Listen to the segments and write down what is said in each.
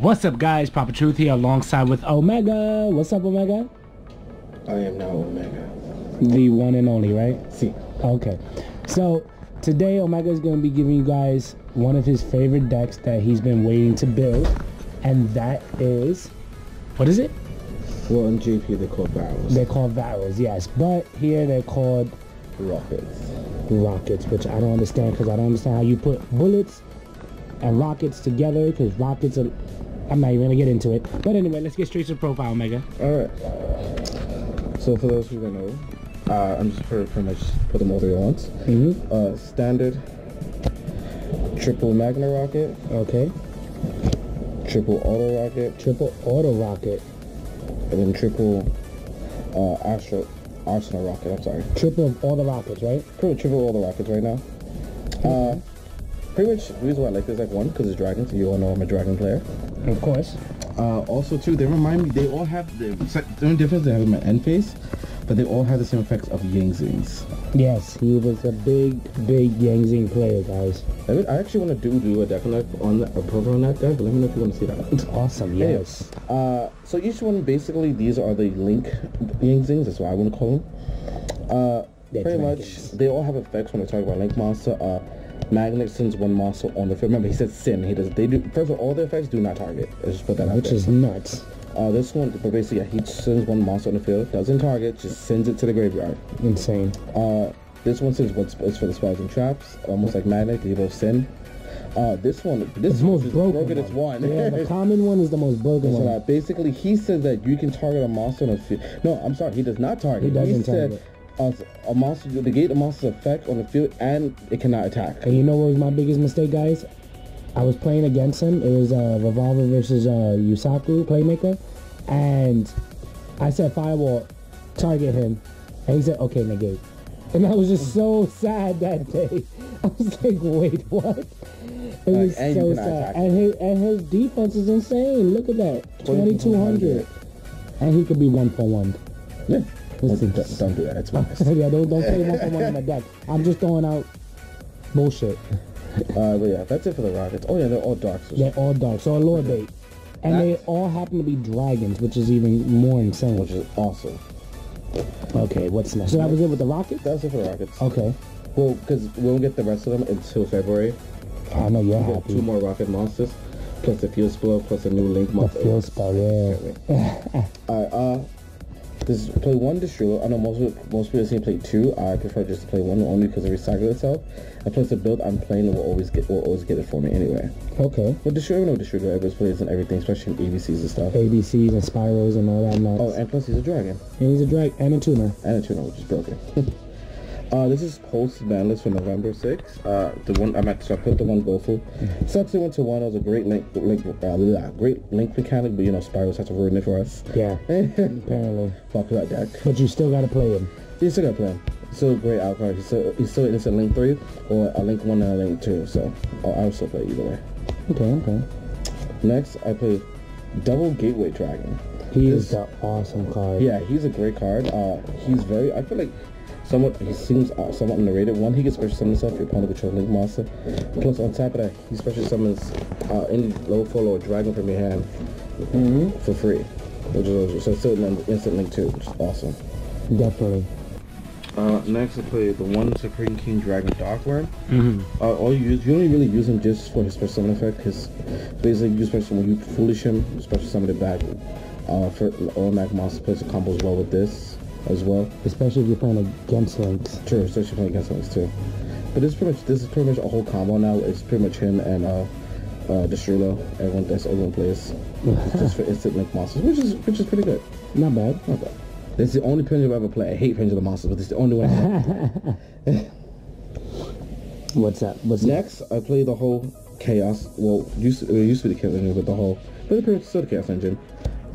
What's up, guys? Proper Truth here alongside with Omega. What's up, Omega? I am now Omega. The one and only, right? See. Okay. So today Omega is going to be giving you guys one of his favorite decks that he's been waiting to build, and that is, what is it? Well, in JP they're called Varrels. They're called Varrels, yes, but here they're called Rockets, which I don't understand, because I don't understand how you put bullets and rockets together, because rockets are, I'm not even going to get into it. But anyway, let's get straight to the profile, Omega. Alright. So for those who don't know, I'm just pretty much put them all the way at once. Standard triple Magna rocket. Okay. Triple auto rocket. Triple auto rocket. And then triple arsenal rocket. I'm sorry. Triple of all the rockets, right? Triple all the rockets right now. Pretty much the reason why I like this deck, one, because it's dragons. You all know I'm a dragon player. Of course. Also, two, they remind me, they all have the only difference they have in my end phase, but they all have the same effects of Yang Zings. Yes, he was a big Yang Zing player, guys. I actually want to do a deck on a profile on that guy, but let me know if you want to see that. Awesome, yes. So each one, basically, these are the Link Yang Zings, that's what I want to call them. Pretty much, they all have effects when they talk about Link Monster. Magnet sends one monster on the field. Remember, he said sin. They do. First of all, all their effects do not target. Let's just put that out Which there. is nuts. This one, but basically, yeah, he sends one monster on the field, doesn't target, just sends it to the graveyard. Insane. This one says what's for the spells and traps, almost like Magnet. They both sin. This is the most broken one. Yeah, the common one is the most broken one. Basically, he says that you can target a monster on the field. No, I'm sorry, he does not target. He doesn't target. A monster, negate a monster's effect on the field, and it cannot attack. And you know what was my biggest mistake, guys? I was playing against him. It was Revolver versus Yusaku, Playmaker, and I said Firewall, target him, and he said, okay, negate. And I was just so sad that day. I was like, wait, what? It was so sad. And his defense is insane. Look at that, 2,200, and he could be 1-for-1. Yeah. Don't do that. It's biased. Yeah, don't play 1-for-1 on the deck. I'm just throwing out bullshit. But yeah, that's it for the Rockets. Oh yeah, they're all dark. They're all dark, so a lore bait. And they all happen to be dragons, which is even more insane. Which is awesome. Okay, what's next? So that was it with the Rockets? That's it for the Rockets. Okay. Well, because we won't get the rest of them until February. I know you're happy. happy. 2 more Rocket monsters, plus the Field Spell, plus a new Link monster. The Field Spell, yeah. Alright, play 1 Destroyer. I know most people seem to play 2. I prefer just to play 1 only because it recycles itself. And plus the build I'm playing will always get it for me anyway. Okay. But Destroyer, everybody plays and everything, especially in ABCs and stuff. ABCs and Spirals and all that nuts. Oh, and plus he's a dragon. And he's a dragon and a tuner. Which is broken. This is post ban list for November 6th. The one so I put the one GoFu. Sucks it went to 1. It was a great great link mechanic, but you know Spirals had to ruin it for us. Yeah. Apparently. Fuck that deck. But you still gotta play him. You still gotta play him. Still a great outcard. He's still in Link 3 or a Link 1 and a Link 2. So I'll still play either way. Okay. Next, I play Double Gateway Dragon. He is the awesome card. Yeah, he's a great card. He's very. I feel like. He seems somewhat underrated. One, he can special summon himself if your opponent controls Link Monster. Plus, on top of that, he special summons any low follow or dragon from your hand for free. Which is so still an instant Link 2, which is awesome. Definitely. Next, I play the 1 Supreme King Dragon Darkworm. All you only really use him just for his special summon effect, because basically you special when you foolish him, you special summon it back. For automatic monster plays the combos well with this as well. Especially if you're playing against Links. True, especially playing against Links too. But this is pretty much a whole combo now. It's pretty much him and Destrulo. Everyone plays just for instant Link monsters, which is pretty good. Not bad. This is the only pendulum I ever play. I hate pendulum monsters, but it's the only one I have. What's that? Next? I play the whole Chaos. Well, it used to be the Chaos Engine, but pretty much still the Chaos Engine.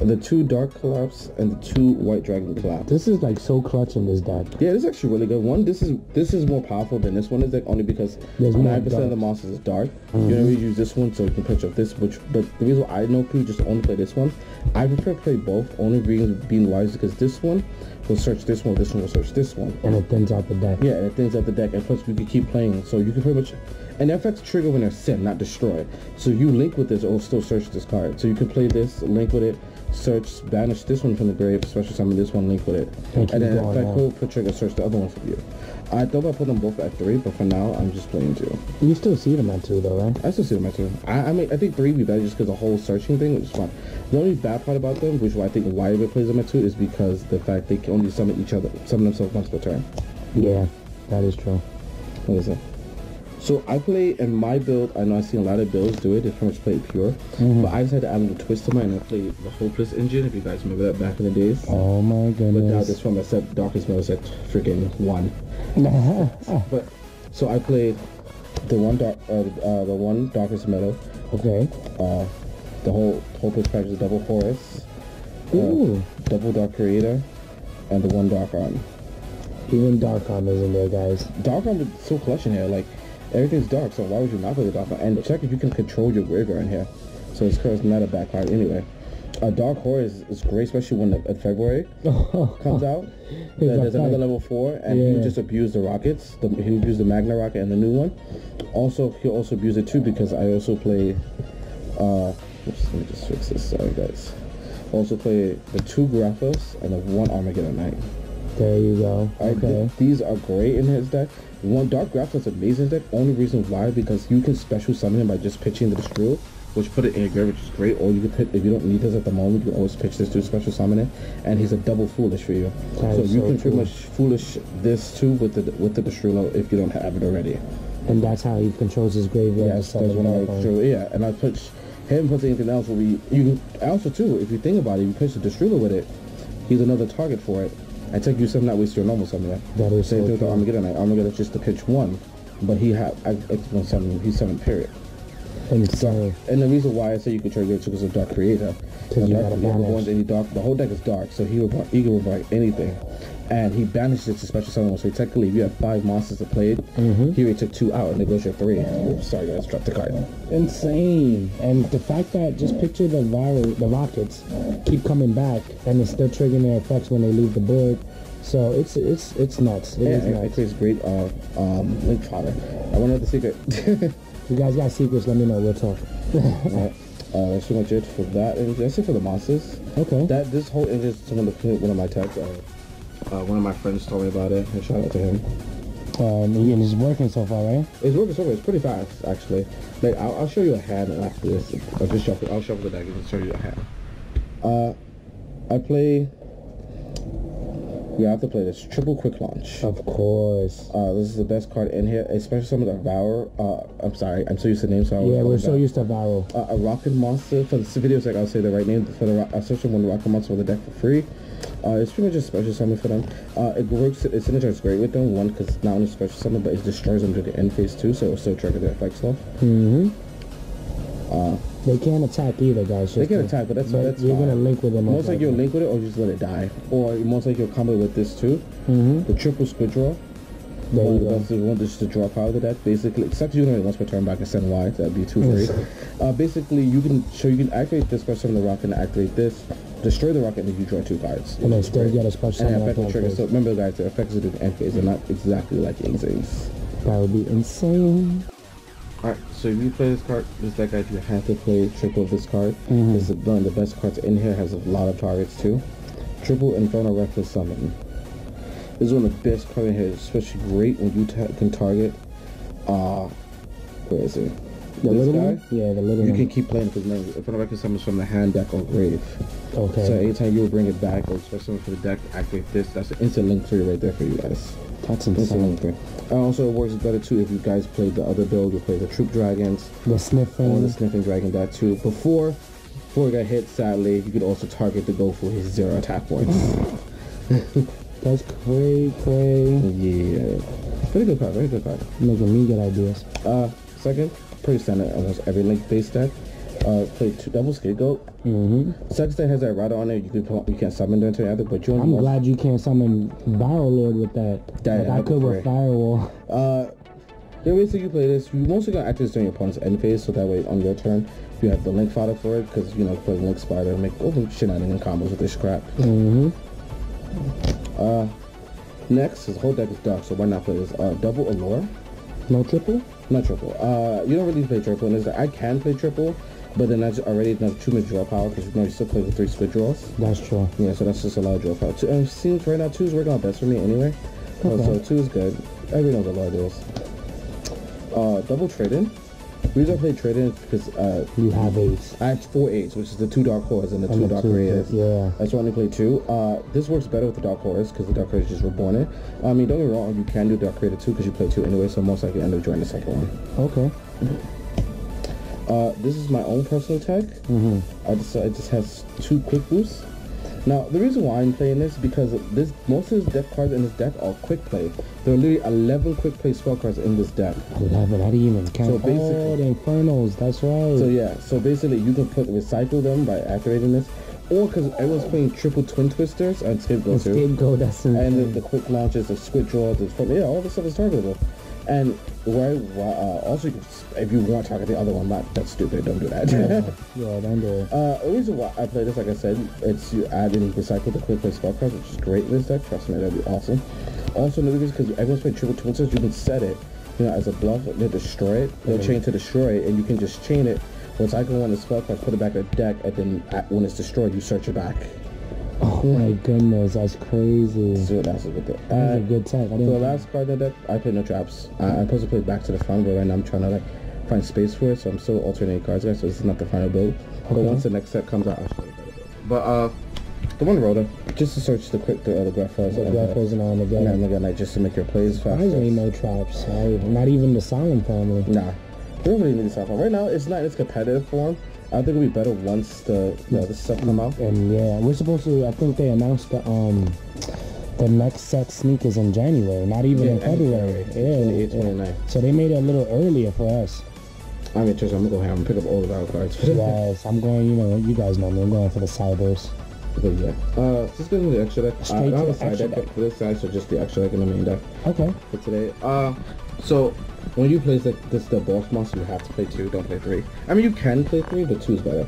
The 2 Dark Collapse and the 2 White Dragon Collapse. This is like so clutch in this deck. Yeah, this is actually really good. One, this is more powerful than this one is, like, only because 9% of the monsters is dark. You never use this one, so you can pitch up this. But the reason why I know people just only play this one, I prefer to play both. Only reason being wise because this one, will search this one will search this one. And it thins out the deck. Yeah, and it thins out the deck, and plus we can keep playing, so you can pretty much, and the effects trigger when they're sent, not destroy. So you link with this, it will still search this card. So you can play this, link with it, search, banish this one from the grave, special summon this one, link with it. And then if I could trigger, search the other one for you. I thought I put them both at 3, but for now, I'm just playing 2. You still see them at 2 though, right? I still see them at 2. I mean, I think 3 would be better just because the whole searching thing, which is fine. The only bad part about them, which I think why everybody plays them at 2, is because the fact they can only summon themselves once per turn. Yeah, that is true. What is it? So I play in my build. I know I've seen a lot of builds do it. They pretty much play it pure, but I just had to add a little twist to mine. I played the Hopeless engine. If you guys remember that back in the days. Oh my goodness! But now this one I set Darkest Metal set freaking 1. But so I played the one Darkest Metal. Okay. The whole Hopeless package is double Horus, double Dark Creator, and the 1 Dark Arm. Even Dark Arm is in there, guys. Dark Arm is so clutch in here. Like, everything's dark, so why would you not play the Dark Arm? And check if you can control your graveyard in here. So it's not a bad card anyway. Dark Horus is great, especially when February comes out. There's another level 4, and he'll just abuse the rockets. He'll abuse the Magna Rocket and the new one. Also, he'll also abuse it too because I also play. Let me just fix this. Sorry, guys. Also play the 2 Graphos and the 1 Armageddon Knight. There you go. Okay. These are great in his deck. One Dark Graphos is amazing in his deck. Only reason why, because you can special summon him by just pitching the Destroy, which put it in your grave, which is great. Or you can put, if you don't need this at the moment, you can always pitch this to special summon it, and he's a double Foolish for you. So you can pretty much Foolish this too with the Destroy if you don't have it already. And that's how he controls his graveyard. Yes, that's one I control. Yeah, and I pitch him plus anything else will be. You also too, if you think about it, you pitch the Destroy with it. He's another target for it. I take you something that waste your normal summon. That is same thing with the Armageddon Knight. Armageddon is just to pitch 1, but he's 7 period. And the reason why I say you can trigger it because of Dark Creator. Because you got to banish. Any dark, the whole deck is dark, so he can revive anything. And he banishes it to special summon. So technically, if you have 5 monsters to play it, he already took 2 out and it goes to 3. Oops, sorry guys, dropped the card. Insane. And the fact that, just picture the Rockets keep coming back and it's still triggering their effects when they leave the board. So it's nuts. It creates great link fodder. I want to know the secret. You guys got secrets, let me know, we'll talk. That's pretty much it for that. And that's it for the monsters. Okay. This whole engine is one of my tags. One of my friends told me about it, and shout out to him. And it's working so far, right? It's working so far. It's pretty fast, actually. Like, I'll show you a hand after this. I'll shuffle the deck and show you a hand. I play. You have to play this triple quick launch. Of course. This is the best card in here, especially some of the Varrel. I'm sorry, I'm so used to names. So we're so used to Varrel. A Rocket Monster for the videos. Like I'll say the right name for the. I searched one Rocket Monster for the deck for free. It's pretty much a special summon for them. It works. Its synergize great with them. One, because not only special summon, but it destroys them to the end phase too, so it'll still trigger the effect stuff. They can't attack either, guys. They can attack, but that's you're gonna link with them. Most like you'll link with it, or just let it die, or most like you'll combo with this too. The triple squid draw. One just to draw power to that. Basically, except you can only once per turn back and send wide. That'd be 2 free. Basically, you can activate this special summon the rocket and activate this. Destroy the rocket and then you draw 2 cards. And then still get a special summon. Trigger. So remember guys, the effects are the end phase. They're not exactly like Yingzings. That would be insane. Alright, so if you play this deck, guys, you have to play triple of this card. This is one of the best cards in here, has a lot of targets too. Triple Infernal Reckless Summon. This is one of the best cards in here, especially great when you can target, where is it? The little guy? Yeah, the little one. You can keep playing because Infernal Reckless Summon is from the hand, deck, or grave. Okay. So anytime you will bring it back, or special for the deck, activate this. That's an instant link for you right there for you guys. That's insane. And also it works better too if you guys played the other build. You play the Troop Dragons, the Sniffing Dragon, that too. Before it got hit, sadly, you could also target the go for his 0 attack points. That's cray. Yeah, very good card. Making me get ideas. Second, pretty standard almost every link based deck. Play 2 double Scapegoat. Second deck has that rider on it. You can summon them to either, but you only. I'm glad you can't summon Varrel Lord with that. I could with Firewall. The way you play this, you mostly gonna activate during your opponent's end phase, so that way on your turn you have the link fodder for it, because play Link Spider and make open shenanigans combos with this crap. Next, his whole deck is dark, so why not play this? Double Allure. No triple? Not triple. You don't really play triple, and it's like, I can play triple, but then that's already enough too much draw power, because you still play with 3 split draws. That's true. Yeah, so that's just a lot of draw power. It seems right now 2 is working out best for me anyway. Okay. So 2 is good. Everyone knows a lot of deals. Double trade-in. The reason I play trade-in is because you have 8s. I have 4 8s, which is the 2 dark horse and the 2 dark 2, rares. yeah. That's why I only play 2. This works better with the dark horse because the dark horse is just reborn it. I mean, don't get me wrong, you can do dark creator 2 because you play 2 anyway, so most likely end up joining the second one. Okay. This is my own personal tech. It just has 2 quick boosts. Now, the reason why I'm playing this is because most of his deck cards in this deck are quick play. There are literally 11 quick play spell cards in this deck. 11, I didn't even count. So basically, the Infernos, that's right. So yeah, so basically you can recycle them by activating this. Or because everyone's playing triple twin twisters and scapegoat too. Scapegoat, that's insane. And the quick launches, the squid draw, yeah, all this stuff is targetable. And also, if you want to target the other one, that's stupid. Don't do that. Yeah, don't do it. The reason why I play this, like I said, it's you add and recycle the quick play spell cards, which is great in this deck. Trust me, that'd be awesome. Also, another reason because everyone's playing triple twin twisters, you can set it, as a bluff. They destroy it. They'll chain to destroy it, and you can just chain it. Recycle one of the spell cards, put it back in the deck, and then when it's destroyed, you search it back. Oh my goodness, that's crazy. So that's a good thing. That's a good tech. So the last card in the deck, I played no traps. I'm supposed to play back to the front, but right now I'm trying to find space for it, so I'm still alternating cards, guys. So this is not the final build. Okay. But once the next set comes out, I'll show you the build. But the one Rhoda, just to search the Greffos. The Greffos and on again. Just to make your plays faster. Surprisingly, no traps. Not even the Solemn family. Nah, we don't really need the Solemn family. Right now, it's not in its competitive form. I think it'll be better once the other stuff come out. And yeah, we're supposed to. I think they announced the next set sneakers in January, not even in February. Yeah, 29. So they made it a little earlier for us. I'm interested. I'm gonna go ahead and pick up all the battle cards. Yes, I'm going. You guys know me. I'm going for the Cybers. But yeah, just go to the extra deck. I have a side deck for this side, so just the extra deck in the main deck. Okay. For today. So when you play this the boss monster, you have to play 2. Don't play 3. I mean, you can play 3, but 2 is better.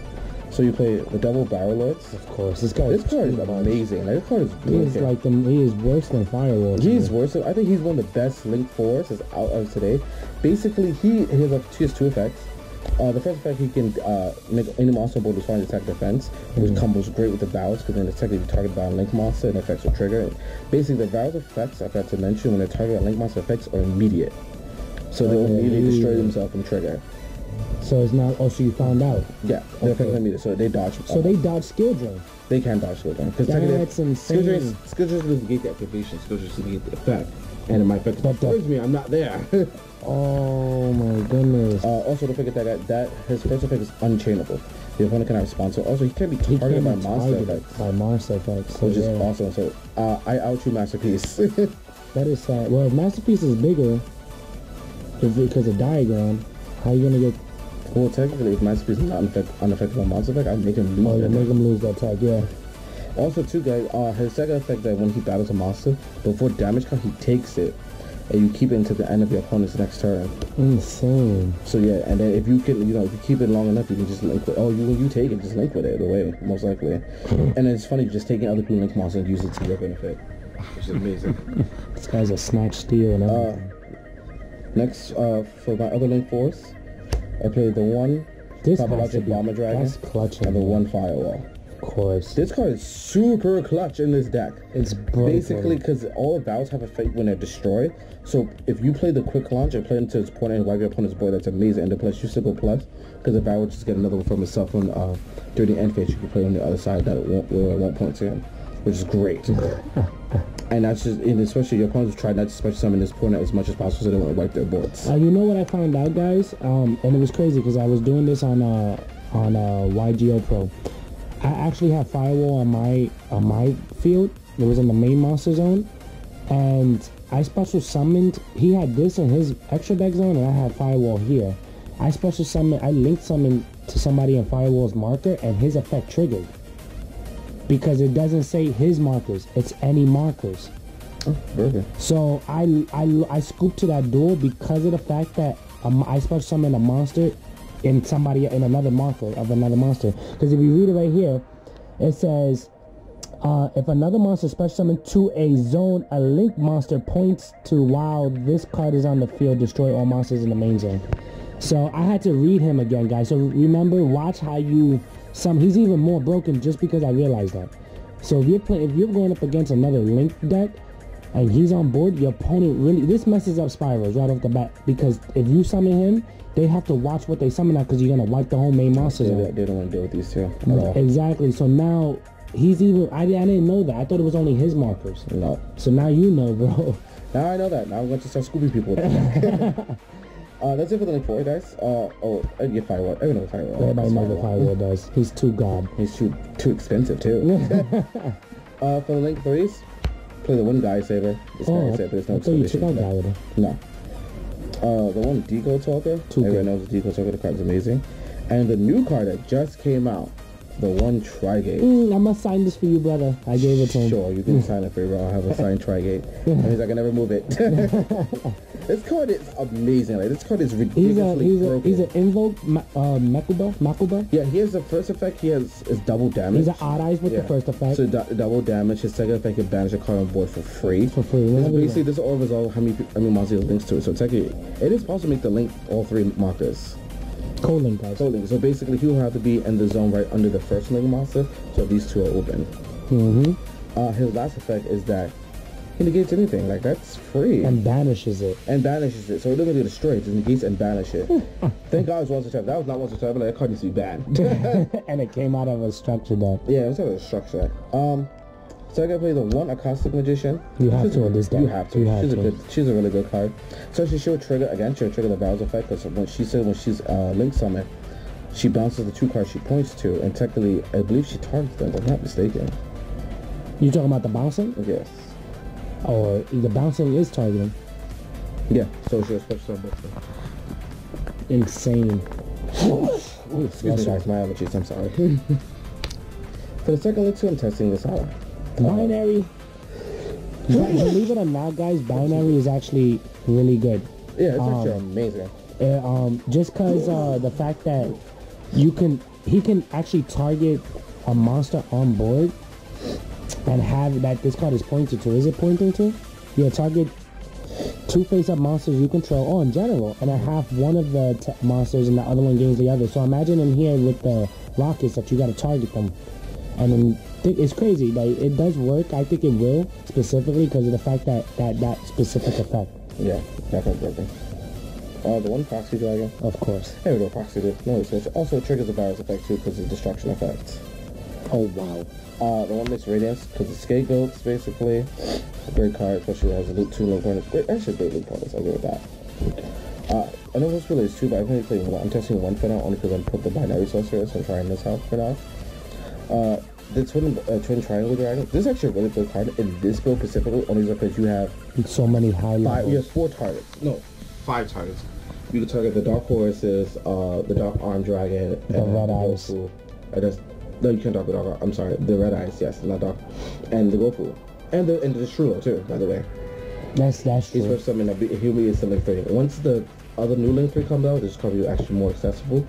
So you play the double Varrel Lords. Of course, this card is amazing. This card is broken. He is worse than Firewall. He's worse. I think he's one of the best Link 4s is out of today. Basically, he has 2 effects. The first effect, he can make any monster board respond to attack defense, which combos great with the Vows, because then it's technically targeted by a Link monster and effects will trigger it. Basically, the Vows effects, I forgot to mention, when they're targeted by Link monster effects, are immediate. So they will immediately destroy themselves and trigger. So it's not. Oh, so you found out? Yeah, they're effects immediate, so they dodge. So they dodge skill drain. They can dodge skill drain. That's insane. Skill drain doesn't get the activation, skill drain doesn't get the effect. And it might affect me, I'm not there. Oh my goodness. Also, don't forget that his first effect is unchainable. The opponent cannot respond. So also, he can't be targeted by monster effects. Which is awesome. So I out you Masterpiece. That is sad. Well, if Masterpiece is bigger, because of diagram, how are you gonna get? Well, technically, if Masterpiece is not unaffected by monster effect, I'd make him lose. Oh, you make him lose that tag, yeah. Also, too, guys, his second effect that when he battles a monster, before damage comes, he takes it, and you keep it until the end of your opponent's next turn. Insane. So yeah, and then if you can, if you keep it long enough, you can just link with. Oh, when you take it, just link with it away, most likely. And it's funny just taking other people's link monsters and use it to your benefit, which is amazing. This guy's a snatch steal and everything. Next, for my other link force, I played the one Topologic Bomber Dragon and the one Firewall. Of course. This card is super clutch in this deck. It's broken. Basically because all the Vows have effect when they're destroyed. So if you play the quick launch and play into its opponent and wipe your opponent's board, that's amazing. And the plus, you still go plus because the Vow will just get another one from itself on during the end phase. You can play on the other side that it won't point to him, which is great. And that's just, and especially your opponents try not to special summon this opponent as much as possible so they don't wipe their boards. You know what I found out, guys? And it was crazy because I was doing this on YGO Pro. I actually had Firewall on my field. It was in the main monster zone, and I special summoned. He had this in his extra deck zone, and I had Firewall here. I special summoned. I linked summoned to somebody in Firewall's marker, and his effect triggered because it doesn't say his markers; it's any markers. Oh, perfect. So I scooped to that duel because of the fact that I special summoned a monster in another marker of another monster. Because if you read it right here, it says If another monster special summon to a zone, a link monster points to while this card is on the field, destroy all monsters in the main zone. So I had to read him again, guys. So remember, watch how you summon. He's even more broken just because I realized that. So if you're going up against another link deck and he's on board, your opponent really, this messes up Spirals right off the bat, because if you summon him, they have to watch what they summon now, because you're gonna wipe the whole main monster. They don't want to deal with these two at all. Exactly. So now he's even. I didn't know that. I thought it was only his markers. No. So now you know, bro. Now I know that. Now I'm going to start scooping people. That's it for the link 4, guys. I get Firewall. Everyone knows Firewall. Everybody knows what Firewall does. He's too god. He's too expensive too. For the link 3s, play the one Guy Saber. This Guy Saber. There's no I thought you took out Guy with him. No. The one Decode Talker. Everyone knows the Decode Talker. The card's amazing. And the new card that just came out, the one Trigate. I must sign this for you, brother. I gave it to him. Sure, you can sign it for me, bro. I'll have a signed Trigate. That means I can never move it. This card is amazing. Like, this card is ridiculously broken. He's an Invoke Makuba? Yeah, he has the first effect. He is double damage. He's an Odd Eyes with the first effect. So double damage. His second effect, you banish a card on board for free. Basically, this all resolve how many monsters links to it. So technically, it is possible to make the link all 3 markers. Co-link, guys. Co-link. So basically, he'll have to be in the zone right under the first link monster. So these 2 are open. His last effect is that he negates anything. Like, that's free. And banishes it. So it doesn't really destroy it. It negates and banish it. Thank God it was once a time. That was not once a time. Like, that card needs to be banned. And it came out of a structure deck. Yeah, it was out of a structure deck. So I gotta play the one Acoustic Magician. You have to on this deck. You have to. She's a really good card. So she'll trigger the Varrel effect, because when she's link summon, she bounces the 2 cards she points to, and technically I believe she targets them, if I'm not mistaken. You talking about the bouncing? Yes. Or the bouncing is targeting? Yeah, so she'll special summon both of them. Insane. Excuse me guys, my allergies, I'm sorry. For the second link 2, I'm testing this out. Binary. Believe it or not, guys, Binary is actually really good. Yeah, it's actually amazing. Just because the fact that he can actually target a monster on board and have that this card is pointed to. Is it pointing to? Yeah, target 2 face-up monsters you control, or in general, and I have one of the monsters and the other one gains the other. So imagine in here with the rockets that you got to target them. And then it's crazy. Like, it does work. I think it will, specifically because of the fact that specific effect. Yeah, definitely working. The one Proxy Dragon. Of course. There we go, Proxy did. No switch. Also triggers the Varrel effect too, because of destruction effects. Oh wow. The one makes Radiance because of Scapegoats, basically. A great card, especially as a loot 2 low corners. Actually, great loot corners. I'll give it that. I know this relates too, but I've only played one. I'm testing one for now, only because I'm put the Binary Sorcerer, so I'm trying this out for now. The twin triangle dragon. This is actually a really good card in this build specifically, only because you have so many high levels. You have 4 targets. No, 5 targets. You can target the Dark Horses, the Dark Arm Dragon, the Red Eyes. No, you can't talk the Dark. I'm sorry, the Red Eyes. Yes, not Dark, and the Gofu, and the Shrulo too. By the way, that's true. He's for something that he'll be in link 3. Once the other new link 3 comes out, this card will be actually more accessible.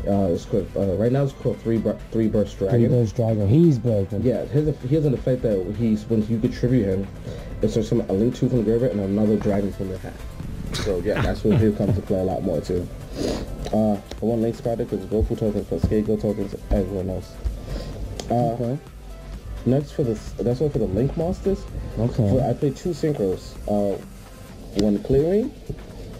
It's called, right now it's called 3 Burst Dragon. 3 Burst Dragon. He's broken. Yeah, he has an effect that when you contribute him, it's a link 2 from the graveyard and another dragon from your hand. So yeah, that's where he'll come to play a lot more too. For one link spider, because Gofu tokens, for Scapegoat tokens, everyone else. Okay. Next that's all for the link monsters. Okay. I played 2 synchros. One clearing,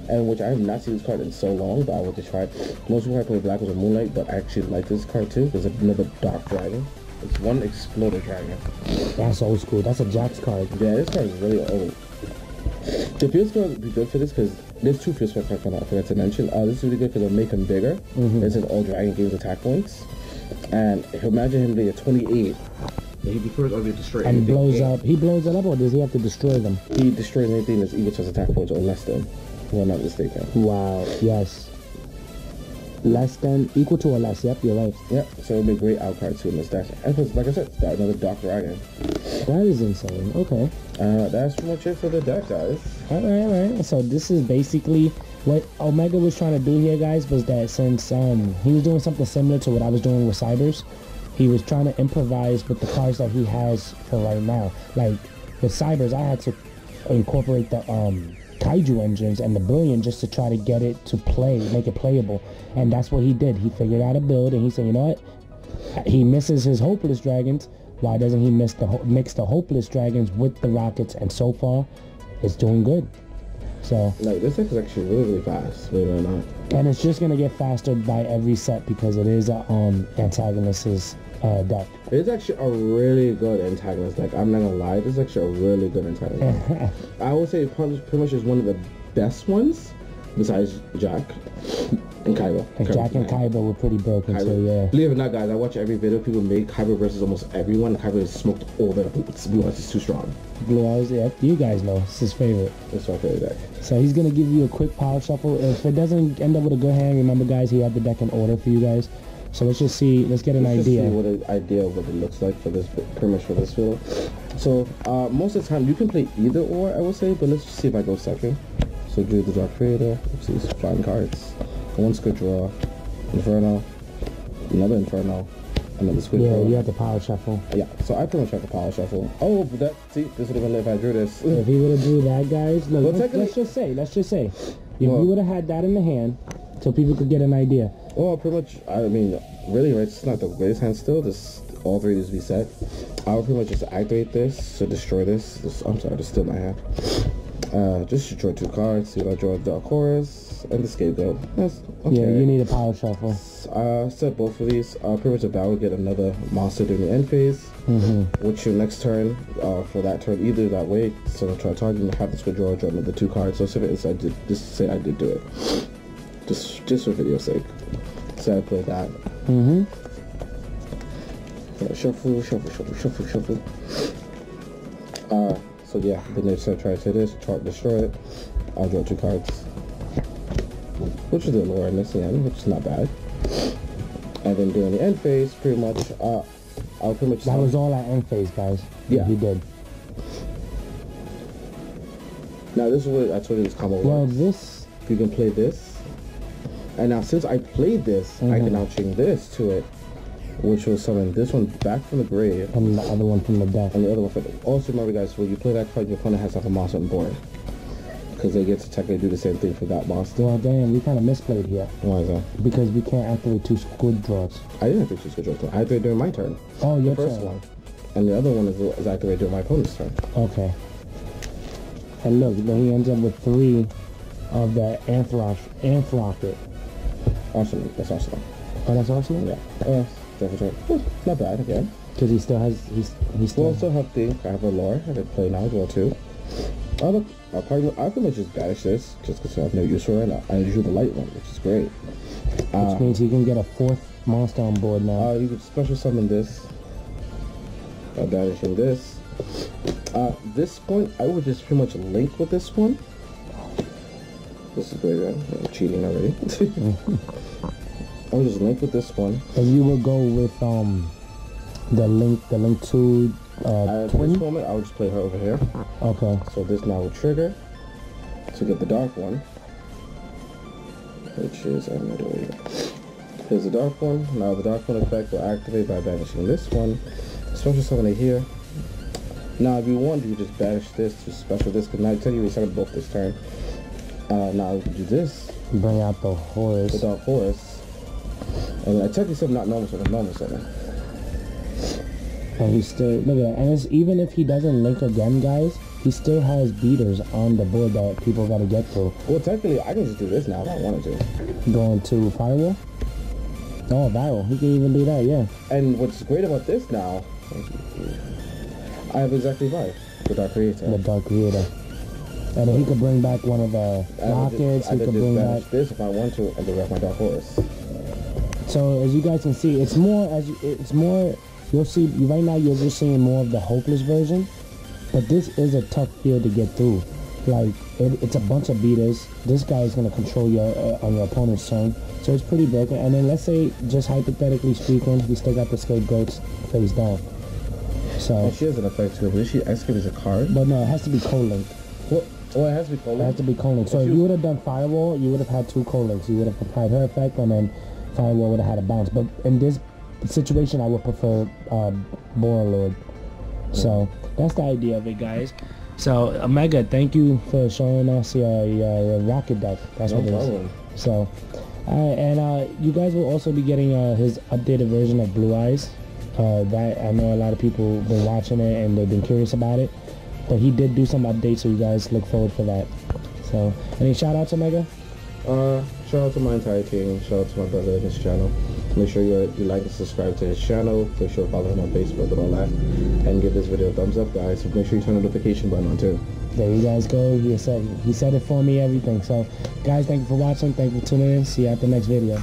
and which I have not seen this card in so long, but I want to try it. Most people I play Black was a Moonlight, but I actually like this card too. There's another Dark Dragon. It's one Exploder Dragon. That's old school. That's a Jax card. Yeah, this card is really old. The Field Spell would be good for this because there's 2 Field Spell cards coming out, I forgot to mention. This is really good because it'll make him bigger. This is all Dragon gains attack points. And imagine him being a 28. He'd be first or be destroyed. And blows up. He blows it up, or does he have to destroy them? He destroys anything that's equal to his attack points or less than. If I'm not mistaken. Wow. Yes. Less than, equal to or less. Yep, you're right. Yep. So it'd be a great out card too in this deck. And plus, like I said, got another Dark Dragon. That is insane. Okay. That's pretty much it for the deck, guys. Alright. So this is basically what Omega was trying to do here, guys, was that since he was doing something similar to what I was doing with Cybers, he was trying to improvise with the cards that he has for right now. Like with Cybers, I had to incorporate the Kaiju engines and the Billion just to try to get it to play, make it playable. And that's what he did. He figured out a build, and he said, you know what? He misses his Hopeless Dragons. Why doesn't he mix the Hopeless Dragons with the Rockets? And so far, it's doing good. So like this deck is actually really, really fast, believe it or not. And it's just gonna get faster by every set because it is antagonist's deck. It's actually a really good antagonist deck. I'm not gonna lie, this is actually a really good antagonist. I would say pretty much is one of the best ones besides Jack and Kaiba. And Jack and Kaiba were pretty broken too, yeah. Believe it or not, guys, I watch every video people make Kaiba versus almost everyone. Kaiba has smoked all their boots. Blue Eyes is too strong. Blue Eyes, yeah, you guys know, it's his favorite. It's my favorite deck. So he's gonna give you a quick power shuffle. If it doesn't end up with a good hand, remember guys, he had the deck in order for you guys. So let's just see, let's get an idea. See what an idea of what it looks like for this, pretty much for this field. So most of the time you can play either or, I would say, but let's just see if I go second. So do the Dark Creator, let's see, flying cards. One Squid Draw, Inferno, another Inferno, another Squid Draw. Yeah, you have the power shuffle. Yeah, so I pretty much have the power shuffle. Oh, but that, see, this would have been lit if I drew this. If he would have drew that, guys, look, let's just say, if you would have had that in the hand, so people could get an idea. Well, pretty much, I mean, really, right, it's not the greatest hand still. This, all three needs to be set. I would pretty much just activate this to destroy this. I'm sorry, to steal my hand. Just draw 2 cards. See, I draw the Dark Horse and the Scapegoat. That's okay. Yeah, you need a power shuffle. Set both of these. Pretty much about to get another monster during the end phase. Which your next turn, for that turn, either that way. So I'll try to target and have this withdraw, draw another 2 cards. So if I did, just say I did do it. Just for video's sake. So I played that. Shuffle. So yeah, then next time I try to say this, destroy it. I'll draw 2 cards. Which is the lower end, which is not bad. And then during the end phase, pretty much, I'll pretty much... That was all at end phase, guys. Yeah. He did. Now this is what I told you this combo Well, works. this... You can play this. And now since I played this, I can now chain this to it, which will summon this one back from the grave. And the other one from the deck. And the other one from the... Also remember guys, when you play that card, your opponent has to have a monster on board. Because they get to technically do the same thing for that monster. Well, damn, we kind of misplayed here. Why is that? Because we can't activate 2 Squid Draws. I didn't activate 2 Squid Draws. I activated during my turn. Oh, your the first turn. one. And the other one is activated during my opponent's turn. Okay. And look, then he ends up with 3 of the Rocket. Arsenal. That's Arsenal. Oh, that's Arsenal? Yeah. Not bad again. Because he still has... He still... Well, still have the... I have a lore. I can play now, draw 2. Oh look, I pretty much just banish this, just because I have no use for it. I drew the light one, which is great. Which means he can get a 4th monster on board now. You could special summon this. By banishing this. This point, I would just pretty much link with this one. This is great, man. I'm cheating already. I would just link with this one. And you will go with the link to at this moment, I would just play her over here. Okay. So this now will trigger to get the dark one, which is here's the dark one. Now the dark one effect will activate by banishing this one. Special summon it here. Now if you want, you just banish this to special this. Because now I tell you we summon both this turn. Now we can do this. Bring out the horse. The Dark Horse. And I technically said not normal summon, normal summon. And he still, look at that. And it's, even if he doesn't link again, guys, he still has beaters on the board that people gotta get to. Well, technically, I can just do this now if I wanted to. Going to Firewall? Oh, Varrel. He can even do that, yeah. And what's great about this now, I have exactly 5. The Dark Creator. The Dark Creator. And then he could bring back one of the Rockets. He could bring back this if I want to, and direct my Dark Horse. So as you guys can see, it's more you'll see right now you're just seeing more of the hopeless version, but this is a tough field to get through. Like it's a bunch of beaters. This guy is gonna control your on your opponent's turn, so it's pretty broken. And then let's say, just hypothetically speaking, he still got the Scapegoats face down. So and she has an effect too. But she executes a card. But no, it has to be co-linked. Oh, it has to be co-linked. It has to be co-linked. So if you would have done Firewall, you would have had 2 co-links. You would have applied her effect, and then Firewall would have had a bounce. But in this situation, I would prefer Born Lord. So that's the idea of it, guys. So Omega, thank you for showing us your Rokket deck. That's No what it problem. is. So, and you guys will also be getting his updated version of Blue Eyes. That I know a lot of people been watching it and they've been curious about it. But he did do some updates, so you guys look forward for that. So, any shout outs, Omega? Shout out to my entire team. Shout out to my brother and his channel. Make sure you like and subscribe to his channel. Make sure to follow him on Facebook and all that. And give this video a thumbs up, guys. Make sure you turn the notification button on too. There you guys go. He said it for me, everything. So, guys, thank you for watching. Thank you for tuning in. See you at the next video.